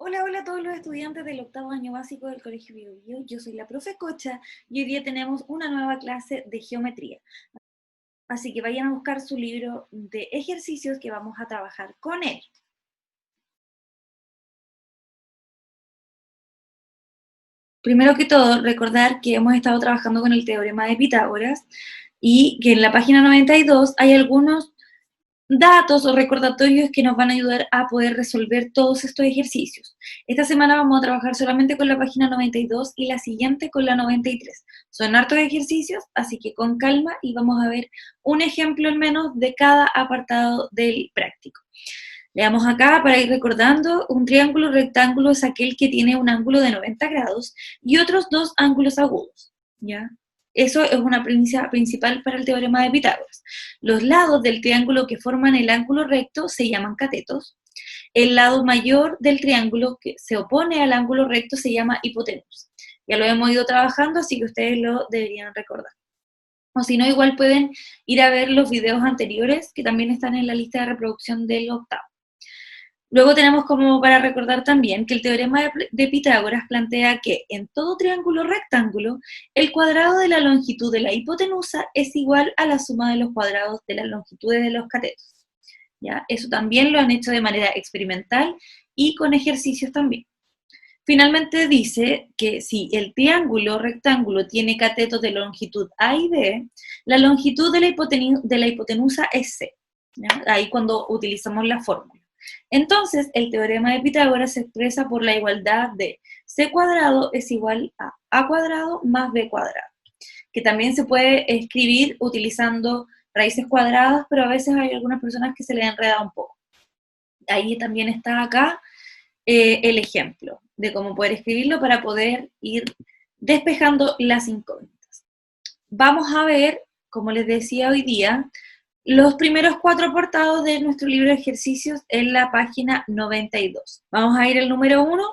Hola, hola a todos los estudiantes del octavo año básico del Colegio Bio Bio. Yo soy la profe Cocha y hoy día tenemos una nueva clase de geometría. Así que vayan a buscar su libro de ejercicios que vamos a trabajar con él. Primero que todo, recordar que hemos estado trabajando con el teorema de Pitágoras y que en la página 92 hay algunos datos o recordatorios que nos van a ayudar a poder resolver todos estos ejercicios. Esta semana vamos a trabajar solamente con la página 92 y la siguiente con la 93. Son hartos ejercicios, así que con calma y vamos a ver un ejemplo al menos de cada apartado del práctico. Veamos acá para ir recordando, un triángulo rectángulo es aquel que tiene un ángulo de 90 grados y otros dos ángulos agudos, ¿ya? Eso es una premisa principal para el teorema de Pitágoras. Los lados del triángulo que forman el ángulo recto se llaman catetos. El lado mayor del triángulo que se opone al ángulo recto se llama hipotenusa. Ya lo hemos ido trabajando, así que ustedes lo deberían recordar. O si no, igual pueden ir a ver los videos anteriores que también están en la lista de reproducción del octavo. Luego tenemos como para recordar también que el teorema de Pitágoras plantea que en todo triángulo rectángulo, el cuadrado de la longitud de la hipotenusa es igual a la suma de los cuadrados de las longitudes de los catetos. ¿Ya? Eso también lo han hecho de manera experimental y con ejercicios también. Finalmente dice que si el triángulo rectángulo tiene catetos de longitud A y B, la longitud de la hipotenusa es C. ¿Ya? Ahí cuando utilizamos la fórmula. Entonces, el teorema de Pitágoras se expresa por la igualdad de c cuadrado es igual a cuadrado más b cuadrado, que también se puede escribir utilizando raíces cuadradas, pero a veces hay algunas personas que se le enreda un poco. Ahí también está acá el ejemplo de cómo poder escribirlo para poder ir despejando las incógnitas. Vamos a ver, como les decía hoy día, los primeros 4 apartados de nuestro libro de ejercicios en la página 92. Vamos a ir al número 1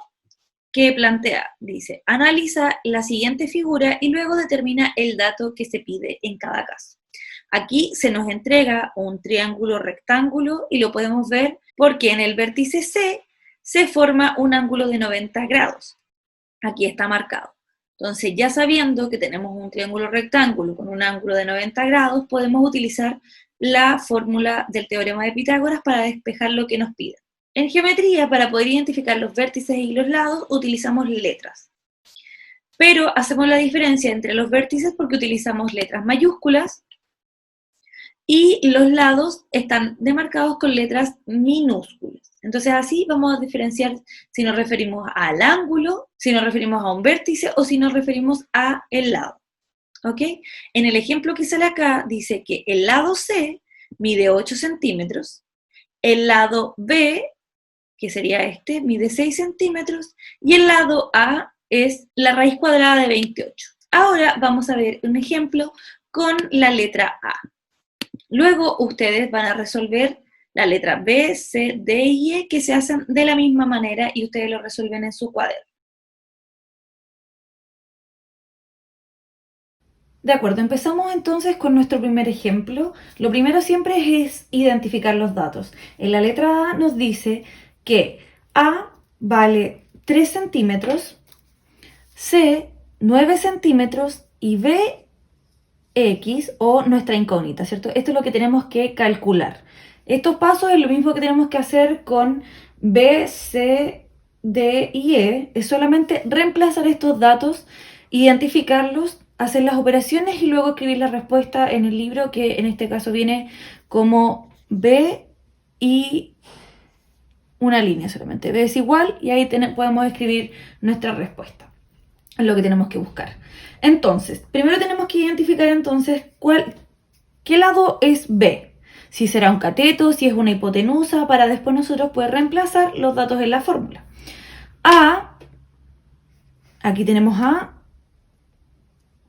que plantea, dice, analiza la siguiente figura y luego determina el dato que se pide en cada caso. Aquí se nos entrega un triángulo rectángulo y lo podemos ver porque en el vértice C se forma un ángulo de 90 grados. Aquí está marcado. Entonces, ya sabiendo que tenemos un triángulo rectángulo con un ángulo de 90 grados, podemos utilizar la fórmula del teorema de Pitágoras para despejar lo que nos piden. En geometría, para poder identificar los vértices y los lados, utilizamos letras. Pero hacemos la diferencia entre los vértices porque utilizamos letras mayúsculas y los lados están demarcados con letras minúsculas. Entonces así vamos a diferenciar si nos referimos al ángulo, si nos referimos a un vértice o si nos referimos a el lado. ¿Ok? En el ejemplo que sale acá dice que el lado C mide 8 centímetros, el lado B, que sería este, mide 6 centímetros y el lado A es la raíz cuadrada de 28. Ahora vamos a ver un ejemplo con la letra A. Luego ustedes van a resolver la letra B, C, D y E que se hacen de la misma manera y ustedes lo resuelven en su cuaderno. De acuerdo, empezamos entonces con nuestro primer ejemplo. Lo primero siempre es identificar los datos. En la letra A nos dice que A vale 3 centímetros, C 9 centímetros y B X o nuestra incógnita, ¿cierto? Esto es lo que tenemos que calcular. Estos pasos es lo mismo que tenemos que hacer con B, C, D y E. Es solamente reemplazar estos datos, identificarlos, hacer las operaciones y luego escribir la respuesta en el libro, que en este caso viene como B y una línea solamente. B es igual y ahí podemos escribir nuestra respuesta. Es lo que tenemos que buscar. Entonces, primero tenemos que identificar entonces qué lado es B. Si será un cateto, si es una hipotenusa, para después nosotros poder reemplazar los datos en la fórmula. A, aquí tenemos A,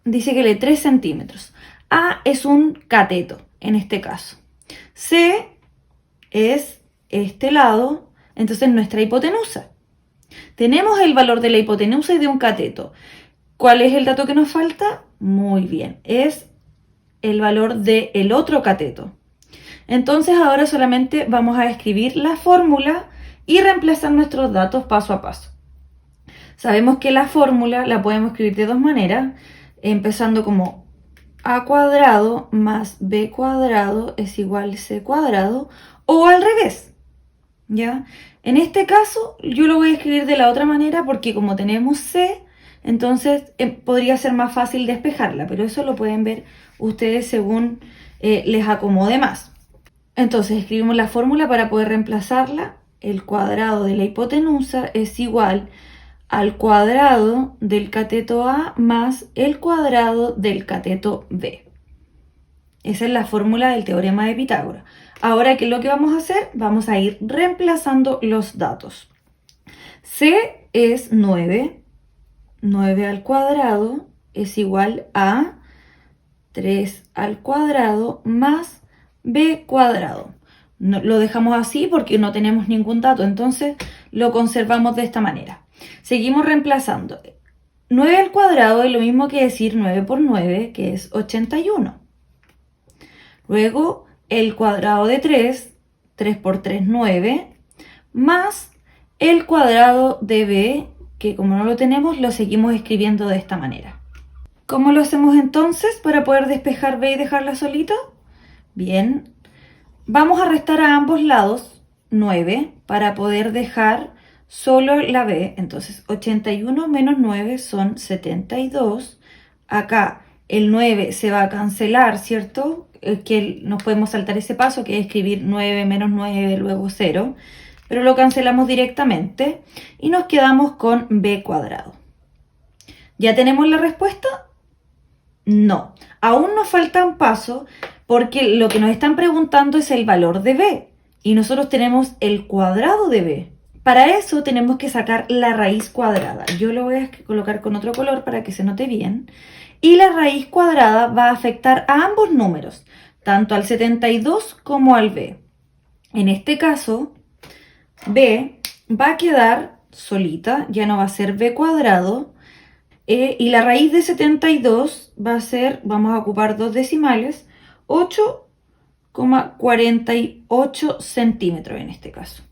dice que le 3 centímetros. A es un cateto, en este caso. C es este lado, entonces nuestra hipotenusa. Tenemos el valor de la hipotenusa y de un cateto. ¿Cuál es el dato que nos falta? Muy bien, es el valor del otro cateto. Entonces ahora solamente vamos a escribir la fórmula y reemplazar nuestros datos paso a paso. Sabemos que la fórmula la podemos escribir de dos maneras, empezando como a cuadrado más b cuadrado es igual a c cuadrado, o al revés, ¿ya? En este caso yo lo voy a escribir de la otra manera porque como tenemos c, entonces podría ser más fácil despejarla, pero eso lo pueden ver ustedes según les acomode más. Entonces escribimos la fórmula para poder reemplazarla. El cuadrado de la hipotenusa es igual al cuadrado del cateto A más el cuadrado del cateto B. Esa es la fórmula del teorema de Pitágoras. Ahora, ¿qué es lo que vamos a hacer? Vamos a ir reemplazando los datos. C es 9. 9 al cuadrado es igual a 3 al cuadrado más b cuadrado. No, lo dejamos así porque no tenemos ningún dato, entonces lo conservamos de esta manera. Seguimos reemplazando. 9 al cuadrado es lo mismo que decir 9 por 9, que es 81. Luego, el cuadrado de 3, 3 por 3, 9, más el cuadrado de b, que como no lo tenemos, lo seguimos escribiendo de esta manera. ¿Cómo lo hacemos entonces para poder despejar b y dejarla solita? Bien, vamos a restar a ambos lados 9 para poder dejar solo la b. Entonces 81 menos 9 son 72. Acá el 9 se va a cancelar, ¿cierto? Que nos podemos saltar ese paso que es escribir 9 menos 9 luego 0. Pero lo cancelamos directamente y nos quedamos con b cuadrado. ¿Ya tenemos la respuesta? No, aún nos falta un paso porque lo que nos están preguntando es el valor de b y nosotros tenemos el cuadrado de b. Para eso tenemos que sacar la raíz cuadrada. Yo lo voy a colocar con otro color para que se note bien. Y la raíz cuadrada va a afectar a ambos números, tanto al 72 como al b. En este caso, b va a quedar solita, ya no va a ser b cuadrado. Y la raíz de 72 va a ser, vamos a ocupar dos decimales, 8,48 centímetros en este caso.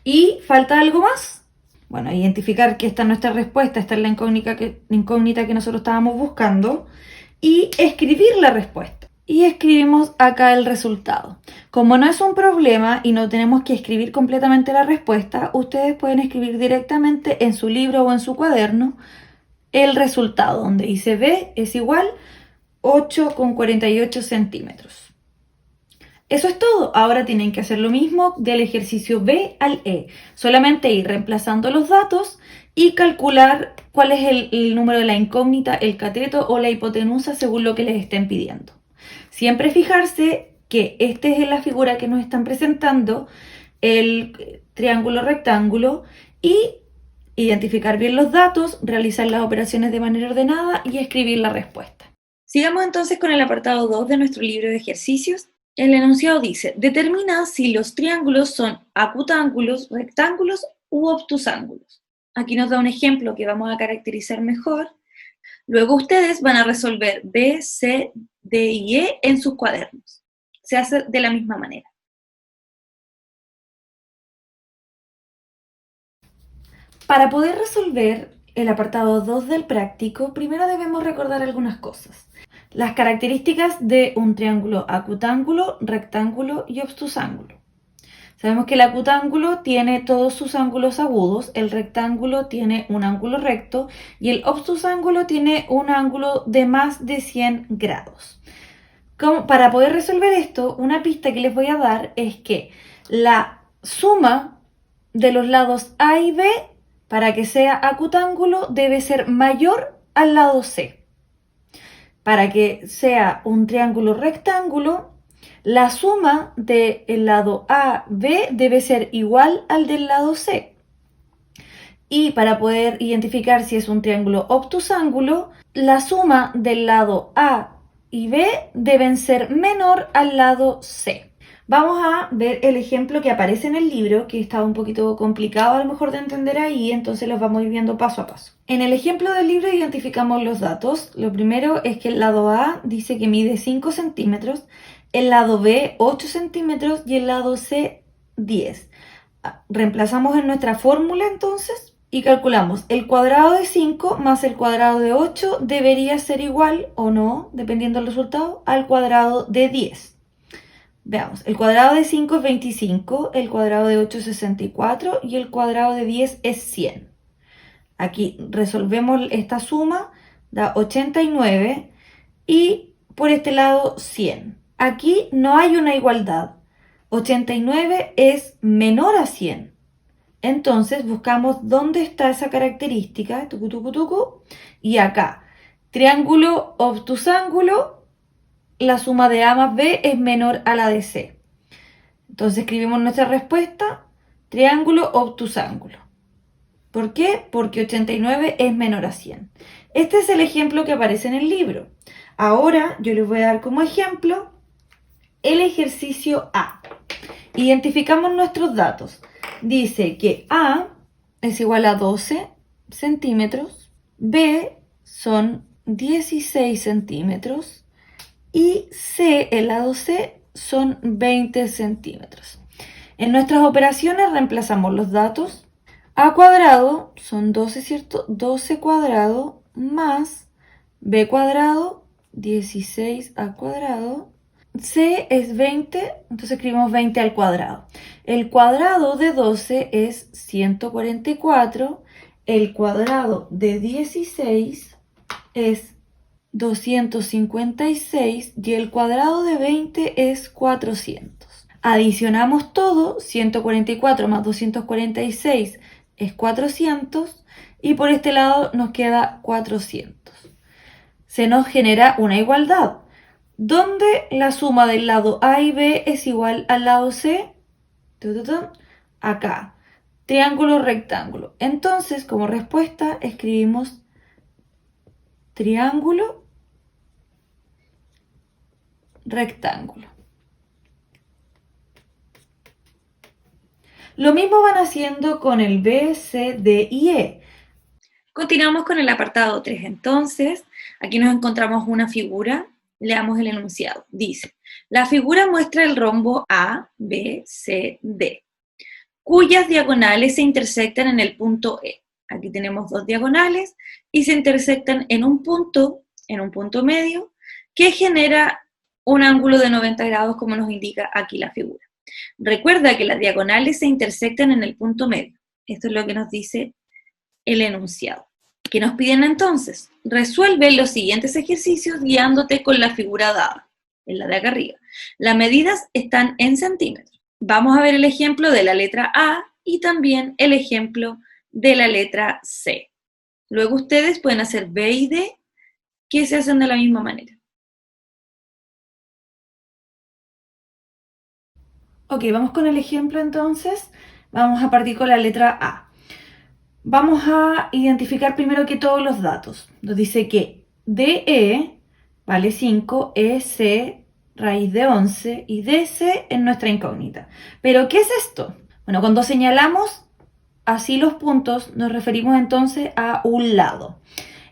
¿Y falta algo más? Bueno, identificar que esta es nuestra respuesta, esta es la incógnita que nosotros estábamos buscando, y escribir la respuesta. Y escribimos acá el resultado. Como no es un problema y no tenemos que escribir completamente la respuesta, ustedes pueden escribir directamente en su libro o en su cuaderno el resultado, donde dice B es igual 8,48 centímetros. Eso es todo. Ahora tienen que hacer lo mismo del ejercicio B al E. Solamente ir reemplazando los datos y calcular cuál es el número de la incógnita, el cateto o la hipotenusa según lo que les estén pidiendo. Siempre fijarse que esta es la figura que nos están presentando, el triángulo rectángulo, y identificar bien los datos, realizar las operaciones de manera ordenada y escribir la respuesta. Sigamos entonces con el apartado 2 de nuestro libro de ejercicios. El enunciado dice, determina si los triángulos son acutángulos, rectángulos u obtusángulos. Aquí nos da un ejemplo que vamos a caracterizar mejor. Luego ustedes van a resolver B, C, D y E en sus cuadernos. Se hace de la misma manera. Para poder resolver el apartado 2 del práctico, primero debemos recordar algunas cosas. Las características de un triángulo acutángulo, rectángulo y obtusángulo. Sabemos que el acutángulo tiene todos sus ángulos agudos, el rectángulo tiene un ángulo recto y el obtusángulo tiene un ángulo de más de 100 grados. Para poder resolver esto, una pista que les voy a dar es que la suma de los lados A y B, para que sea acutángulo, debe ser mayor al lado C. Para que sea un triángulo rectángulo, la suma del lado A, B debe ser igual al del lado C. Y para poder identificar si es un triángulo obtusángulo, la suma del lado A y B deben ser menor al lado C. Vamos a ver el ejemplo que aparece en el libro, que está un poquito complicado a lo mejor de entender ahí, entonces los vamos a ir viendo paso a paso. En el ejemplo del libro identificamos los datos. Lo primero es que el lado A dice que mide 5 centímetros, el lado B 8 centímetros y el lado C 10. Reemplazamos en nuestra fórmula entonces y calculamos el cuadrado de 5 más el cuadrado de 8 debería ser igual o no, dependiendo del resultado, al cuadrado de 10. Veamos, el cuadrado de 5 es 25, el cuadrado de 8 es 64 y el cuadrado de 10 es 100. Aquí resolvemos esta suma, da 89 y por este lado 100. Aquí no hay una igualdad. 89 es menor a 100. Entonces buscamos dónde está esa característica, tucu, tucu, tucu, y acá, triángulo obtusángulo, la suma de A más B es menor a la de C. Entonces escribimos nuestra respuesta, triángulo obtusángulo. ¿Por qué? Porque 89 es menor a 100. Este es el ejemplo que aparece en el libro. Ahora yo les voy a dar como ejemplo el ejercicio A. Identificamos nuestros datos. Dice que A es igual a 12 centímetros, B son 16 centímetros y C, el lado C, son 20 centímetros. En nuestras operaciones reemplazamos los datos. A cuadrado son 12, ¿cierto? 12 cuadrado más B cuadrado, 16 cuadrado. C es 20, entonces escribimos 20 al cuadrado. El cuadrado de 12 es 144, el cuadrado de 16 es 256 y el cuadrado de 20 es 400. Adicionamos todo, 144 más 246 es 400 y por este lado nos queda 400. Se nos genera una igualdad, donde la suma del lado A y B es igual al lado C, acá, triángulo rectángulo. Entonces, como respuesta, escribimos triángulo rectángulo. Lo mismo van haciendo con el B, C, D y E. Continuamos con el apartado 3. Entonces, aquí nos encontramos una figura. Leamos el enunciado. Dice, la figura muestra el rombo A, B, C, D, cuyas diagonales se intersectan en el punto E. Aquí tenemos dos diagonales y se intersectan en un punto medio, que genera un ángulo de 90 grados, como nos indica aquí la figura. Recuerda que las diagonales se intersectan en el punto medio. Esto es lo que nos dice el enunciado. ¿Qué nos piden entonces? Resuelve los siguientes ejercicios guiándote con la figura dada, en la de acá arriba. Las medidas están en centímetros. Vamos a ver el ejemplo de la letra A y también el ejemplo de la letra C. Luego ustedes pueden hacer B y D, que se hacen de la misma manera. Ok, vamos con el ejemplo entonces. Vamos a partir con la letra A. Vamos a identificar primero que todos los datos. Nos dice que DE vale 5, EC raíz de 11 y DC es nuestra incógnita. ¿Pero qué es esto? Bueno, cuando señalamos así los puntos, nos referimos entonces a un lado.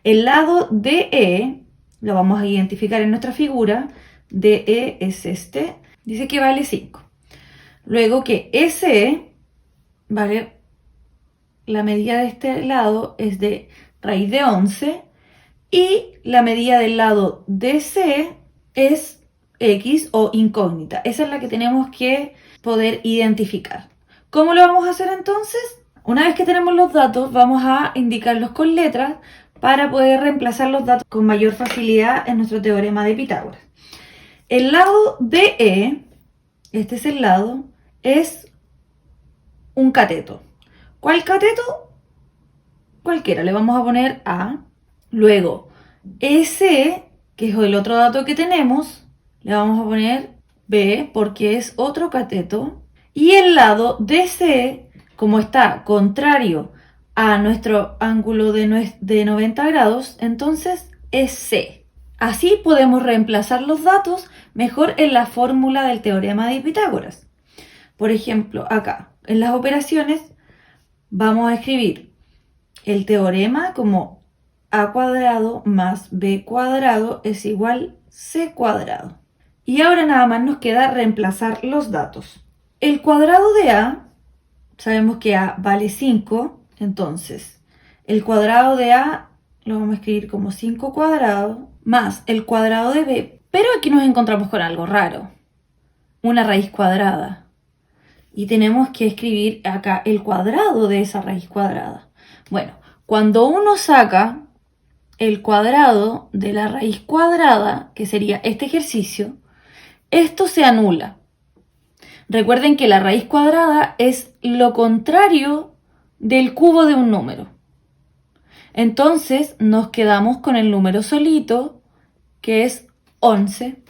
El lado DE lo vamos a identificar en nuestra figura. DE es este. Dice que vale 5. Luego que EC vale, la medida de este lado es de raíz de 11 y la medida del lado DC es X o incógnita. Esa es la que tenemos que poder identificar. ¿Cómo lo vamos a hacer entonces? Una vez que tenemos los datos, vamos a indicarlos con letras para poder reemplazar los datos con mayor facilidad en nuestro teorema de Pitágoras. El lado DE, este es el lado, es un cateto. ¿Cuál cateto? Cualquiera, le vamos a poner A. Luego, S, que es el otro dato que tenemos, le vamos a poner B porque es otro cateto. Y el lado DC, como está contrario a nuestro ángulo de 90 grados, entonces es C. Así podemos reemplazar los datos mejor en la fórmula del teorema de Pitágoras. Por ejemplo, acá, en las operaciones, vamos a escribir el teorema como A cuadrado más B cuadrado es igual C cuadrado. Y ahora nada más nos queda reemplazar los datos. El cuadrado de A, sabemos que A vale 5, entonces el cuadrado de A lo vamos a escribir como 5 cuadrado más el cuadrado de B, pero aquí nos encontramos con algo raro, una raíz cuadrada. Y tenemos que escribir acá el cuadrado de esa raíz cuadrada. Bueno, cuando uno saca el cuadrado de la raíz cuadrada, que sería este ejercicio, esto se anula. Recuerden que la raíz cuadrada es lo contrario del cubo de un número. Entonces nos quedamos con el número solito, que es 11.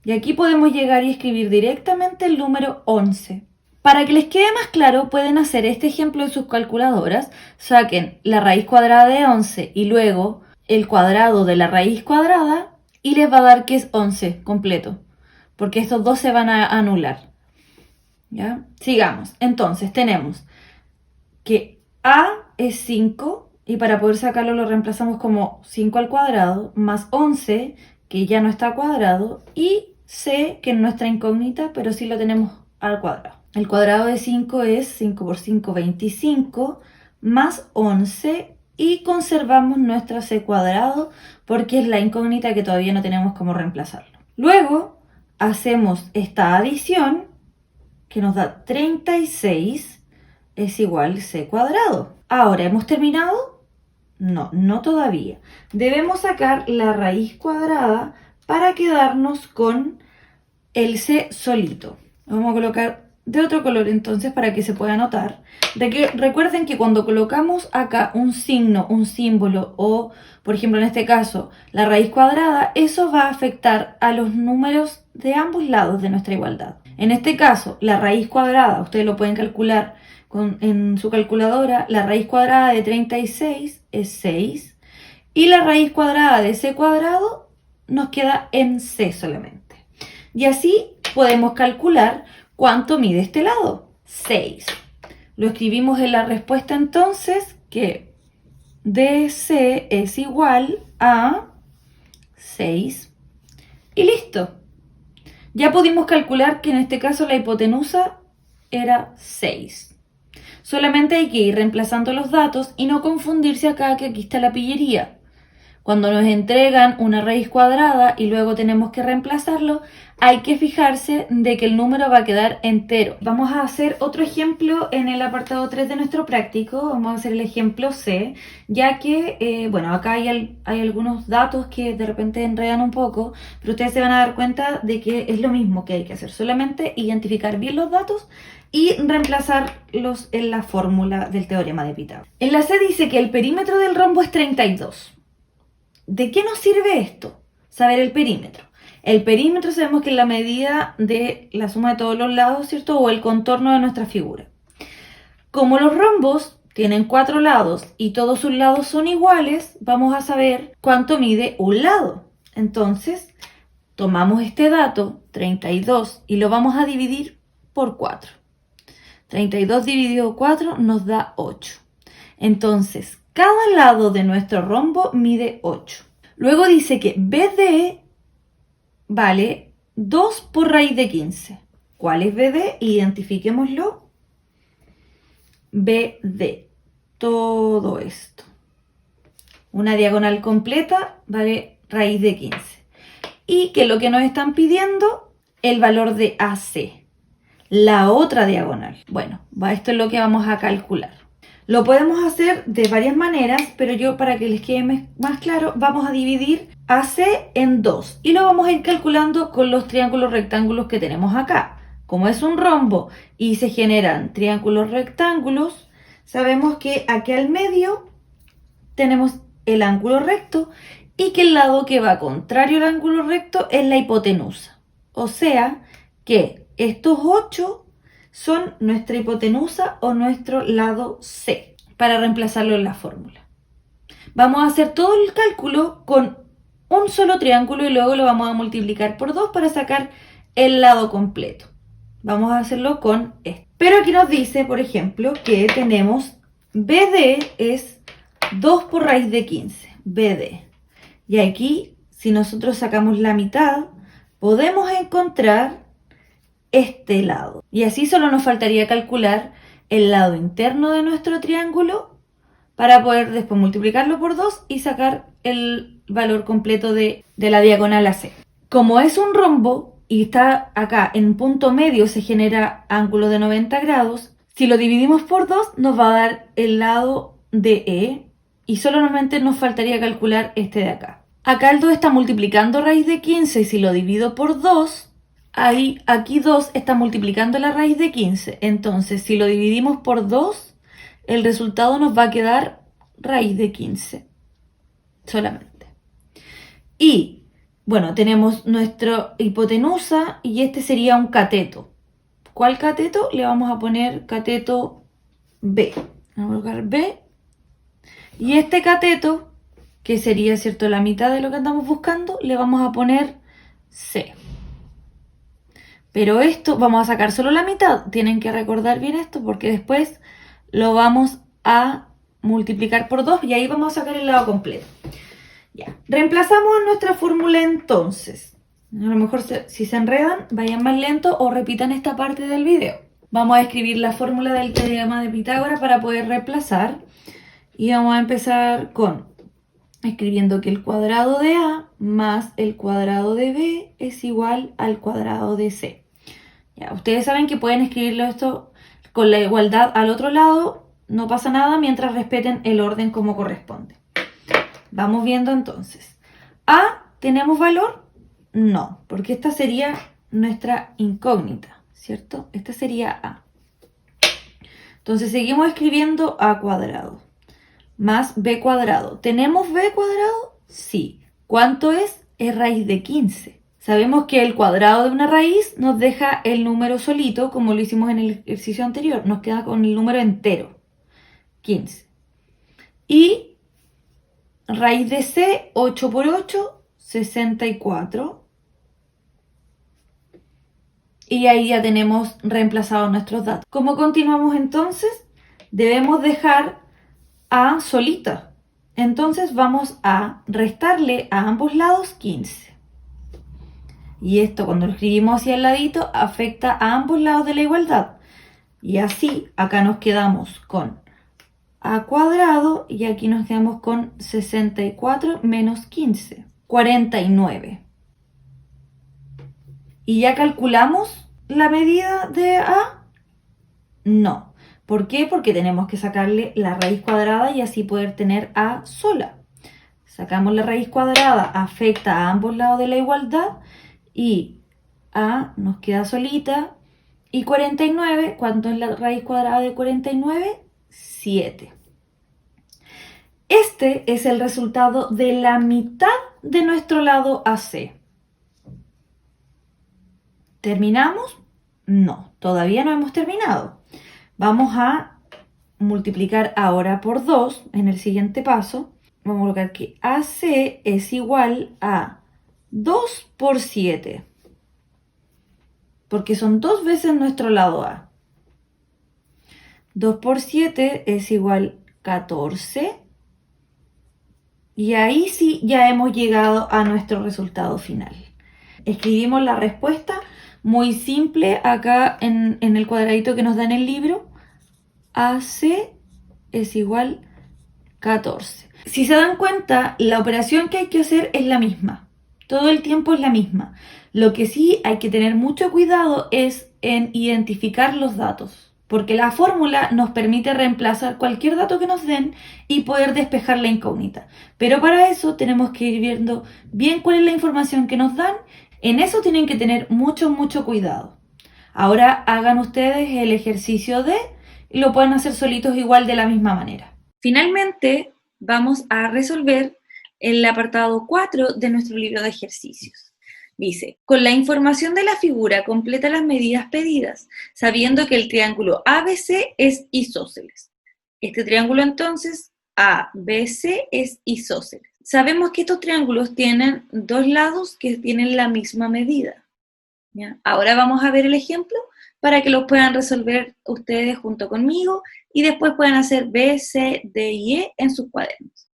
Y aquí podemos llegar y escribir directamente el número 11. Para que les quede más claro, pueden hacer este ejemplo en sus calculadoras. Saquen la raíz cuadrada de 11 y luego el cuadrado de la raíz cuadrada y les va a dar que es 11 completo, porque estos dos se van a anular. ¿Ya? Sigamos. Entonces tenemos que A es 5 y para poder sacarlo lo reemplazamos como 5 al cuadrado más 11, que ya no está cuadrado, y C, que es nuestra incógnita, pero sí lo tenemos al cuadrado. El cuadrado de 5 es 5 por 5, 25, más 11, y conservamos nuestra C cuadrado porque es la incógnita que todavía no tenemos cómo reemplazarlo. Luego hacemos esta adición que nos da 36 es igual C cuadrado. Ahora, ¿hemos terminado? No, no todavía. Debemos sacar la raíz cuadrada para quedarnos con el C solito. Vamos a colocar de otro color entonces para que se pueda notar. Recuerden que cuando colocamos acá un signo, un símbolo o, por ejemplo, en este caso, la raíz cuadrada, eso va a afectar a los números de ambos lados de nuestra igualdad. En este caso, la raíz cuadrada, ustedes lo pueden calcular en su calculadora, la raíz cuadrada de 36 es 6 y la raíz cuadrada de C cuadrado nos queda en C solamente. Y así podemos calcular cuánto mide este lado, 6. Lo escribimos en la respuesta entonces que DC es igual a 6 y listo. Ya pudimos calcular que en este caso la hipotenusa era 6. Solamente hay que ir reemplazando los datos y no confundirse acá que aquí está la pillería. Cuando nos entregan una raíz cuadrada y luego tenemos que reemplazarlo, hay que fijarse de que el número va a quedar entero. Vamos a hacer otro ejemplo en el apartado 3 de nuestro práctico. Vamos a hacer el ejemplo C, ya que, bueno, acá hay algunos datos que de repente enredan un poco, pero ustedes se van a dar cuenta de que es lo mismo que hay que hacer. Solamente identificar bien los datos y reemplazarlos en la fórmula del teorema de Pitágoras. En la C dice que el perímetro del rombo es 32. ¿De qué nos sirve esto? Saber el perímetro. El perímetro sabemos que es la medida de la suma de todos los lados, ¿cierto? O el contorno de nuestra figura. Como los rombos tienen 4 lados y todos sus lados son iguales, vamos a saber cuánto mide un lado. Entonces, tomamos este dato, 32, y lo vamos a dividir por 4. 32 dividido 4 nos da 8. Entonces, cada lado de nuestro rombo mide 8. Luego dice que BD vale 2 por raíz de 15. ¿Cuál es BD? Identifiquémoslo. BD, todo esto. Una diagonal completa vale raíz de 15. Y que lo que nos están pidiendo, el valor de AC, la otra diagonal. Bueno, esto es lo que vamos a calcular. Lo podemos hacer de varias maneras, pero yo para que les quede más claro, vamos a dividir AC en 2 y lo vamos a ir calculando con los triángulos rectángulos que tenemos acá. Como es un rombo y se generan triángulos rectángulos, sabemos que aquí al medio tenemos el ángulo recto y que el lado que va contrario al ángulo recto es la hipotenusa. O sea que estos 8 son nuestra hipotenusa o nuestro lado C, para reemplazarlo en la fórmula. Vamos a hacer todo el cálculo con un solo triángulo y luego lo vamos a multiplicar por 2 para sacar el lado completo. Vamos a hacerlo con este. Pero aquí nos dice, por ejemplo, que tenemos BD es 2 por raíz de 15, BD. Y aquí, si nosotros sacamos la mitad, podemos encontrar este lado. Y así solo nos faltaría calcular el lado interno de nuestro triángulo para poder después multiplicarlo por 2 y sacar el valor completo de la diagonal AC. Como es un rombo y está acá en punto medio, se genera ángulo de 90 grados, si lo dividimos por 2 nos va a dar el lado de E y solamente nos faltaría calcular este de acá. Acá el 2 está multiplicando raíz de 15 y si lo divido por 2, ahí, aquí 2 está multiplicando la raíz de 15. Entonces, si lo dividimos por 2, el resultado nos va a quedar raíz de 15 solamente. Y, bueno, tenemos nuestra hipotenusa y este sería un cateto. ¿Cuál cateto? Le vamos a poner cateto B. Vamos a colocar B. Y este cateto, que sería, ¿cierto?, la mitad de lo que andamos buscando, le vamos a poner C. Pero esto, vamos a sacar solo la mitad. Tienen que recordar bien esto porque después lo vamos a multiplicar por 2 y ahí vamos a sacar el lado completo. Ya. Reemplazamos nuestra fórmula entonces. A lo mejor si se enredan, vayan más lento o repitan esta parte del video. Vamos a escribir la fórmula del teorema de Pitágoras para poder reemplazar. Y vamos a empezar con escribiendo que el cuadrado de A más el cuadrado de B es igual al cuadrado de C. Ya, ustedes saben que pueden escribirlo esto con la igualdad al otro lado, no pasa nada mientras respeten el orden como corresponde. Vamos viendo entonces. ¿A tenemos valor? No, porque esta sería nuestra incógnita, ¿cierto? Esta sería A. Entonces seguimos escribiendo A cuadrado más B cuadrado. ¿Tenemos B cuadrado? Sí. ¿Cuánto es? Es raíz de 15. Sabemos que el cuadrado de una raíz nos deja el número solito, como lo hicimos en el ejercicio anterior. Nos queda con el número entero, 15. Y raíz de C, 8 por 8, 64. Y ahí ya tenemos reemplazados nuestros datos. ¿Cómo continuamos entonces? Debemos dejar A solita. Entonces vamos a restarle a ambos lados 15. Y esto cuando lo escribimos hacia el ladito afecta a ambos lados de la igualdad. Y así acá nos quedamos con A cuadrado y aquí nos quedamos con 64 menos 15, 49. ¿Y ya calculamos la medida de A? No. ¿Por qué? Porque tenemos que sacarle la raíz cuadrada y así poder tener A sola. Sacamos la raíz cuadrada, afecta a ambos lados de la igualdad y A nos queda solita. Y 49, ¿cuánto es la raíz cuadrada de 49? 7. Este es el resultado de la mitad de nuestro lado AC. ¿Terminamos? No, todavía no hemos terminado. Vamos a multiplicar ahora por 2 en el siguiente paso. Vamos a colocar que AC es igual a 2 por 7. Porque son 2 veces nuestro lado A. 2 por 7 es igual a 14. Y ahí sí ya hemos llegado a nuestro resultado final. Escribimos la respuesta muy simple acá en el cuadradito que nos da en el libro. AC es igual a 14. Si se dan cuenta, la operación que hay que hacer es la misma. Todo el tiempo es la misma. Lo que sí hay que tener mucho cuidado es en identificar los datos, porque la fórmula nos permite reemplazar cualquier dato que nos den y poder despejar la incógnita. Pero para eso tenemos que ir viendo bien cuál es la información que nos dan. En eso tienen que tener mucho cuidado. Ahora hagan ustedes el ejercicio D y lo pueden hacer solitos igual de la misma manera. Finalmente, vamos a resolver el apartado 4 de nuestro libro de ejercicios. Dice, con la información de la figura completa las medidas pedidas, sabiendo que el triángulo ABC es isósceles. Este triángulo entonces, ABC es isósceles. Sabemos que estos triángulos tienen dos lados que tienen la misma medida. ¿Ya? Ahora vamos a ver el ejemplo para que los puedan resolver ustedes junto conmigo y después puedan hacer B, C, D y E en sus cuadernos.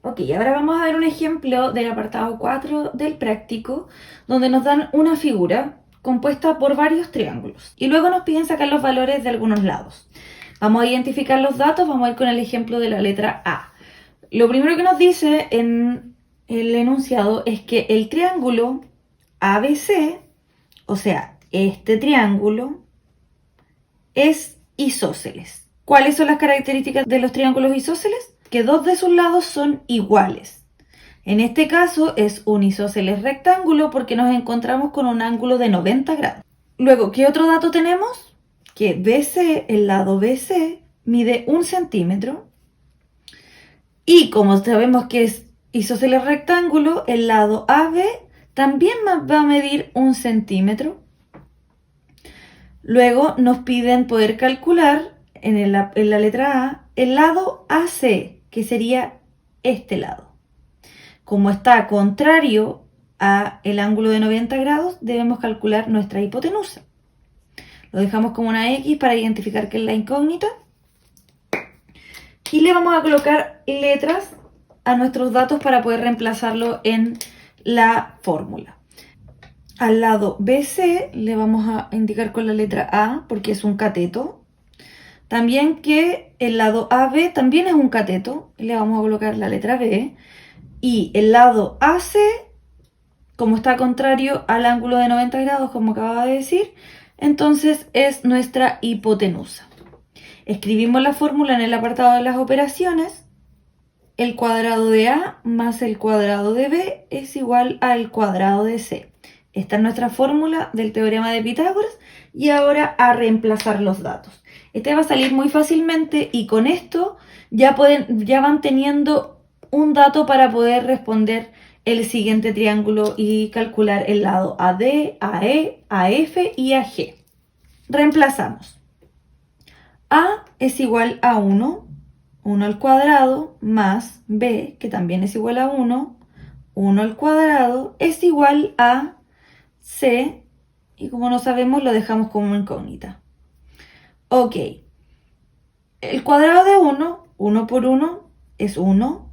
Ok, ahora vamos a ver un ejemplo del apartado 4 del práctico, donde nos dan una figura compuesta por varios triángulos. Y luego nos piden sacar los valores de algunos lados. Vamos a identificar los datos, vamos a ir con el ejemplo de la letra A. Lo primero que nos dice en el enunciado es que el triángulo ABC, o sea, este triángulo, es isósceles. ¿Cuáles son las características de los triángulos isósceles? Que dos de sus lados son iguales. En este caso es un isósceles rectángulo porque nos encontramos con un ángulo de 90 grados. Luego, ¿qué otro dato tenemos? Que BC, el lado BC, mide 1 centímetro. Y como sabemos que es isósceles rectángulo, el lado AB también va a medir 1 centímetro. Luego nos piden poder calcular en la letra A el lado AC, que sería este lado. Como está contrario a el ángulo de 90 grados, debemos calcular nuestra hipotenusa. Lo dejamos como una X para identificar que es la incógnita. Y le vamos a colocar letras a nuestros datos para poder reemplazarlo en la fórmula. Al lado BC le vamos a indicar con la letra A porque es un cateto. También que el lado AB también es un cateto. Le vamos a colocar la letra B. Y el lado AC, como está contrario al ángulo de 90 grados, como acababa de decir, entonces es nuestra hipotenusa. Escribimos la fórmula en el apartado de las operaciones. El cuadrado de A más el cuadrado de B es igual al cuadrado de C. Esta es nuestra fórmula del teorema de Pitágoras y ahora a reemplazar los datos. Este va a salir muy fácilmente y con esto ya van teniendo un dato para poder responder el siguiente triángulo y calcular el lado AD, AE, AF y AG. Reemplazamos. A es igual a 1, 1 al cuadrado, más B, que también es igual a 1, 1 al cuadrado, es igual a C, y como no sabemos, lo dejamos como incógnita. Ok, el cuadrado de 1, 1 por 1 es 1,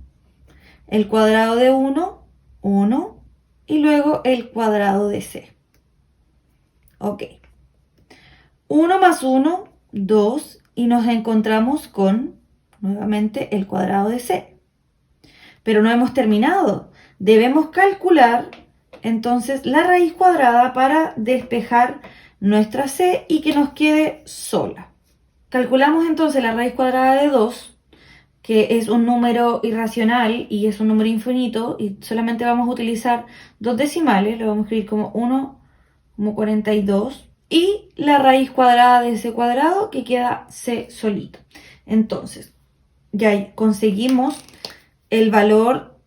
el cuadrado de 1, 1, y luego el cuadrado de C. Ok, 1 más 1, 2, y nos encontramos con, nuevamente, el cuadrado de C. Pero no hemos terminado. Debemos calcular entonces la raíz cuadrada para despejar nuestra C y que nos quede sola. Calculamos entonces la raíz cuadrada de 2, que es un número irracional y es un número infinito, y solamente vamos a utilizar dos decimales, lo vamos a escribir como 1, como 42, y la raíz cuadrada de C cuadrado, que queda C solito. Entonces, ya conseguimos el valor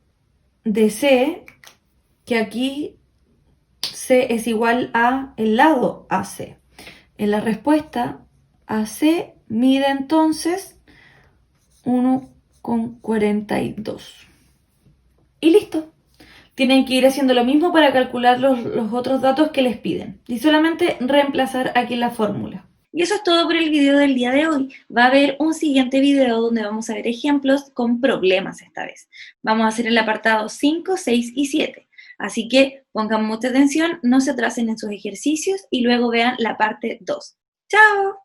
de C, que aquí C es igual a el lado AC. En la respuesta, AC mide entonces 1,42. Y listo. Tienen que ir haciendo lo mismo para calcular los otros datos que les piden. Y solamente reemplazar aquí la fórmula. Y eso es todo por el video del día de hoy. Va a haber un siguiente video donde vamos a ver ejemplos con problemas esta vez. Vamos a hacer el apartado 5, 6 y 7. Así que pongan mucha atención, no se atrasen en sus ejercicios y luego vean la parte 2. ¡Chao!